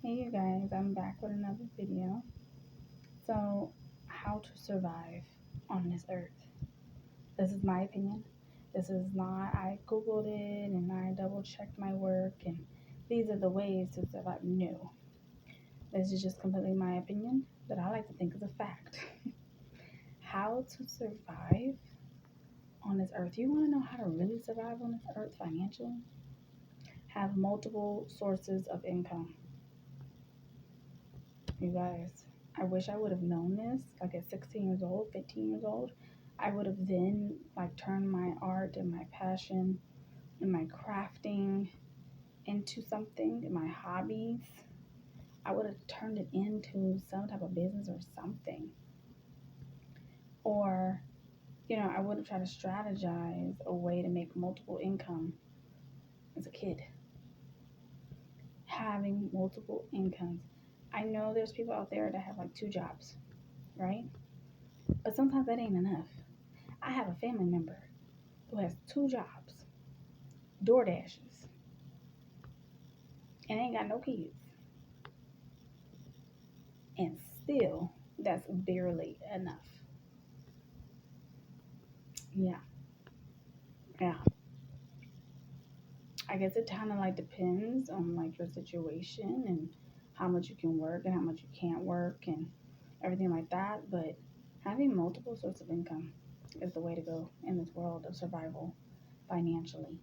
Hey you guys, I'm back with another video. So, how to survive on this earth. This is my opinion. This is not, I googled it and I double checked my work and these are the ways to survive. No, this is just completely my opinion that I like to think is a fact. How to survive on this earth. You want to know how to really survive on this earth financially? Have multiple sources of income. You guys, I wish I would have known this like at 16 years old, 15 years old. I would have then like turned my art and my passion and my crafting into something, my hobbies. I would have turned it into some type of business or something. Or, I would have tried to strategize a way to make multiple income as a kid. Having multiple incomes. I know there's people out there that have like two jobs, right? But sometimes that ain't enough. I have a family member who has two jobs, door dashes, and ain't got no kids. And still, that's barely enough. Yeah, yeah. I guess it kind of like depends on like your situation and how much you can work and how much you can't work and everything like that. But having multiple sources of income is the way to go in this world of survival financially.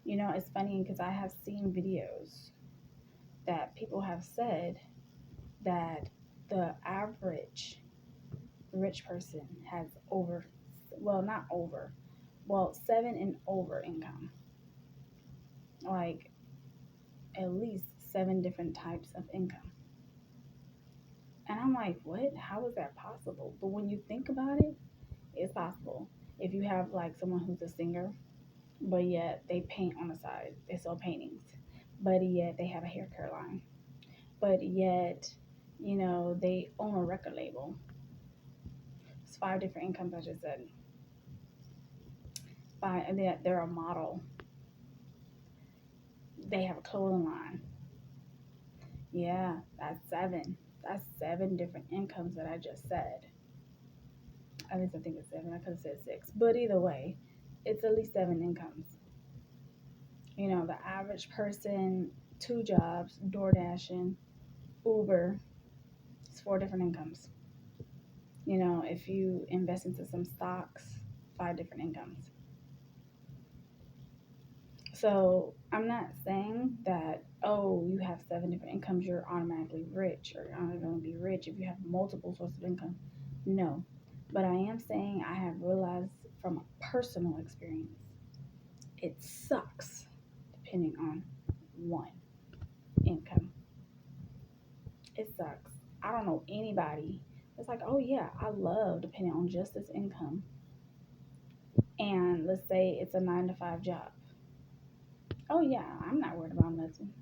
It's funny because I have seen videos that people have said that the average rich person has over, well, not over, well, seven and over income, like at least seven different types of income. And I'm like, what? How is that possible? But when you think about it, it's possible. If you have like someone who's a singer, but yet they paint on the side, they sell paintings, but yet they have a hair care line, but yet, they own a record label. It's five different incomes, I just said. And they're a model. They have a clothing line. Yeah, that's seven. That's seven different incomes that I just said. At least I think it's seven. I could have said six. But either way, it's at least seven incomes. The average person, two jobs, door dashing, Uber, it's four different incomes. If you invest into some stocks, five different incomes. So I'm not saying that, oh, you have seven different incomes, you're automatically rich or you're only going to be rich if you have multiple sources of income. No. But I am saying I have realized from a personal experience, it sucks depending on one income. It sucks. I don't know anybody that's like, oh yeah, I love depending on just this income. And let's say it's a 9 to 5 job. Oh yeah, I'm not worried about nothing.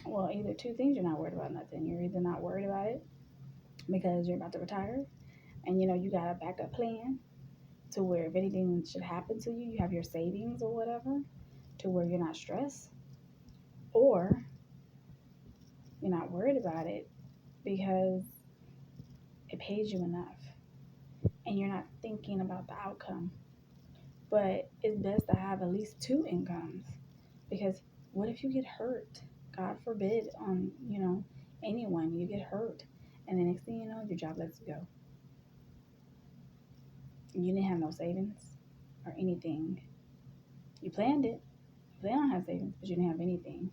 Well, either two things, you're not worried about nothing. You're either not worried about it because you're about to retire and you got a backup plan to where if anything should happen to you, you have your savings or whatever to where you're not stressed, or you're not worried about it because it pays you enough and you're not thinking about the outcome. But it's best to have at least two incomes because what if you get hurt? God forbid on, anyone, you get hurt. And the next thing you know, your job lets you go. You didn't have no savings or anything. You planned it. You planned on having savings, but you didn't have anything.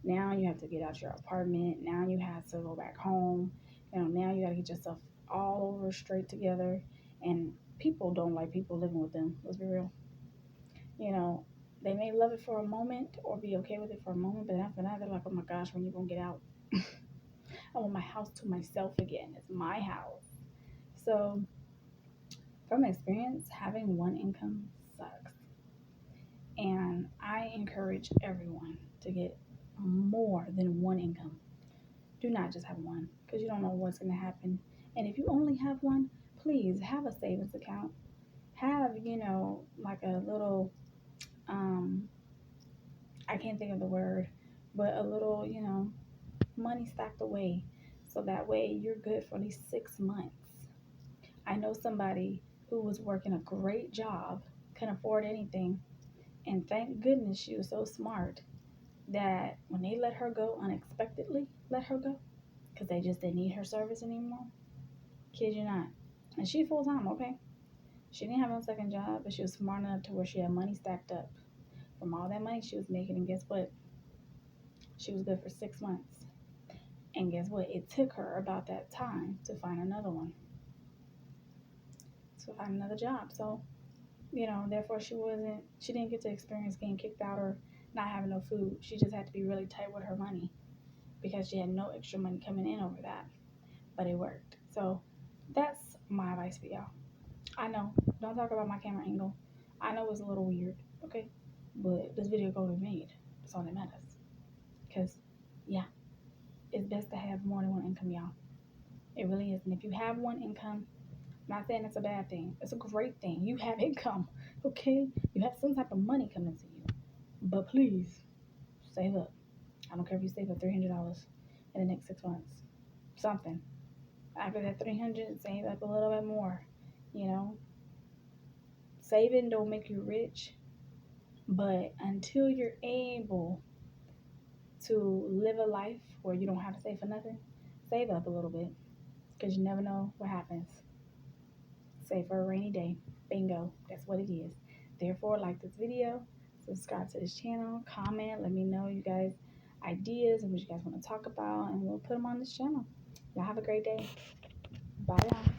Now you have to get out your apartment. Now you have to go back home. Now you got to get yourself all over straight together. And people don't like people living with them. Let's be real. You know, they may love it for a moment or be okay with it for a moment, but after that, they're like, oh my gosh, when you going to get out? I want my house to myself again. It's my house. So, from experience, having one income sucks. And I encourage everyone to get more than one income. Do not just have one because you don't know what's going to happen. And if you only have one, please have a savings account. Have, like a little, I can't think of the word, but a little, money stacked away. So that way you're good for at least 6 months. I know somebody who was working a great job, couldn't afford anything, and thank goodness she was so smart that when they let her go unexpectedly, let her go because they just didn't need her service anymore. Kid you not. And she full time, okay? She didn't have no second job, but she was smart enough to where she had money stacked up from all that money she was making. And guess what? She was good for 6 months. And guess what? It took her about that time to find another one, to find another job. So, therefore she didn't get to experience getting kicked out or not having no food. She just had to be really tight with her money because she had no extra money coming in over that. But it worked. So that's my advice for y'all. I know, don't talk about my camera angle. I know it's a little weird, okay? But this video gonna be made. That's all that matters. Because, yeah, it's best to have more than one income, y'all. It really is. And if you have one income, I'm not saying it's a bad thing. It's a great thing. You have income, okay? You have some type of money coming to you. But please, save up. I don't care if you save up $300 in the next 6 months. Something. After that 300, save up a little bit more. You know, saving don't make you rich, but until you're able to live a life where you don't have to save for nothing, save up a little bit because you never know what happens. Save for a rainy day. Bingo. That's what it is. Therefore, like this video, subscribe to this channel, comment, let me know you guys ideas and what you guys want to talk about, and we'll put them on this channel. Y'all have a great day. Bye, y'all.